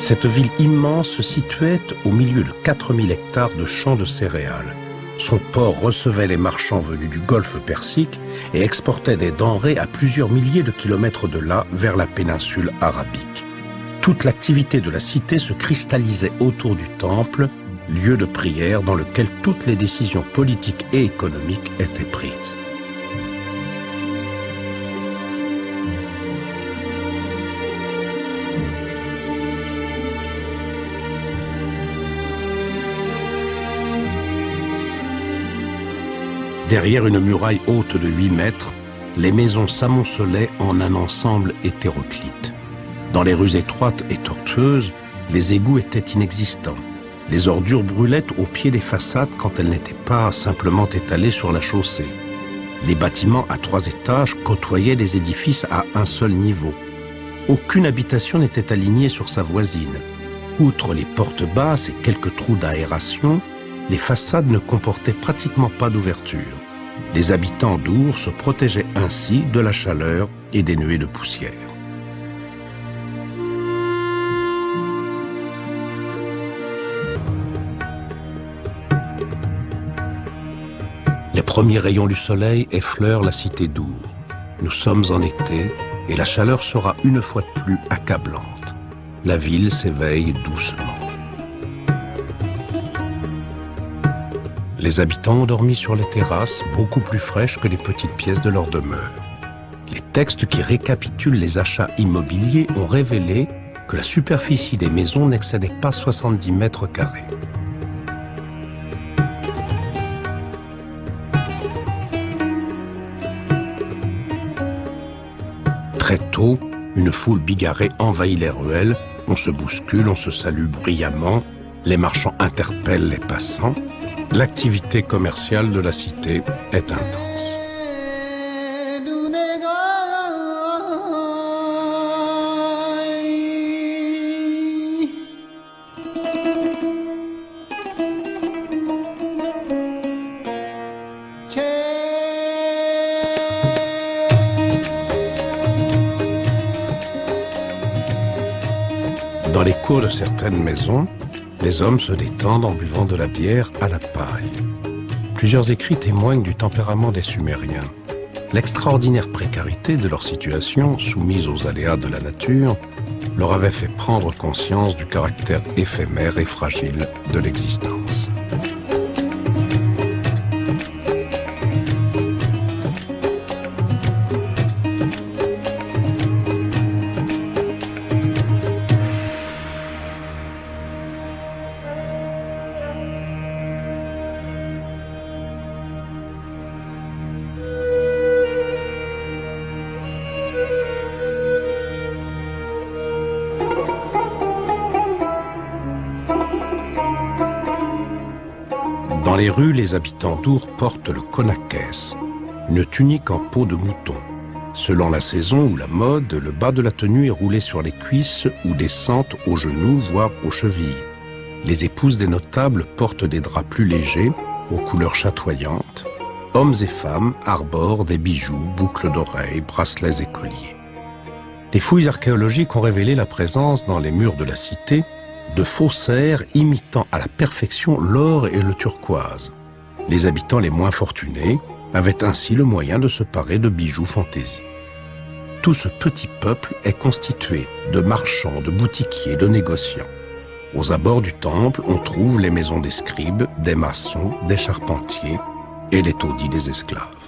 Cette ville immense se situait au milieu de 4000 hectares de champs de céréales. Son port recevait les marchands venus du golfe Persique et exportait des denrées à plusieurs milliers de kilomètres de là vers la péninsule arabique. Toute l'activité de la cité se cristallisait autour du temple, lieu de prière dans lequel toutes les décisions politiques et économiques étaient prises. Derrière une muraille haute de 8 mètres, les maisons s'amoncelaient en un ensemble hétéroclite. Dans les rues étroites et tortueuses, les égouts étaient inexistants. Les ordures brûlaient au pied des façades quand elles n'étaient pas simplement étalées sur la chaussée. Les bâtiments à 3 étages côtoyaient les édifices à un seul niveau. Aucune habitation n'était alignée sur sa voisine. Outre les portes basses et quelques trous d'aération, les façades ne comportaient pratiquement pas d'ouverture. Les habitants d'Our se protégeaient ainsi de la chaleur et des nuées de poussière. Les premiers rayons du soleil effleurent la cité d'Our. Nous sommes en été et la chaleur sera une fois de plus accablante. La ville s'éveille doucement. Les habitants ont dormi sur les terrasses, beaucoup plus fraîches que les petites pièces de leur demeure. Les textes qui récapitulent les achats immobiliers ont révélé que la superficie des maisons n'excédait pas 70 mètres carrés. Très tôt, une foule bigarrée envahit les ruelles, on se bouscule, on se salue bruyamment, les marchands interpellent les passants. L'activité commerciale de la cité est intense. Dans les cours de certaines maisons, les hommes se détendent en buvant de la bière à la paille. Plusieurs écrits témoignent du tempérament des Sumériens. L'extraordinaire précarité de leur situation, soumise aux aléas de la nature, leur avait fait prendre conscience du caractère éphémère et fragile de l'existence. Dans les rues, les habitants d'Our portent le konakès, une tunique en peau de mouton. Selon la saison ou la mode, le bas de la tenue est roulé sur les cuisses ou descente aux genoux, voire aux chevilles. Les épouses des notables portent des draps plus légers, aux couleurs chatoyantes. Hommes et femmes arborent des bijoux, boucles d'oreilles, bracelets et colliers. Les fouilles archéologiques ont révélé la présence dans les murs de la cité de faussaires imitant à la perfection l'or et le turquoise. Les habitants les moins fortunés avaient ainsi le moyen de se parer de bijoux fantaisie. Tout ce petit peuple est constitué de marchands, de boutiquiers, de négociants. Aux abords du temple, on trouve les maisons des scribes, des maçons, des charpentiers et les taudis des esclaves.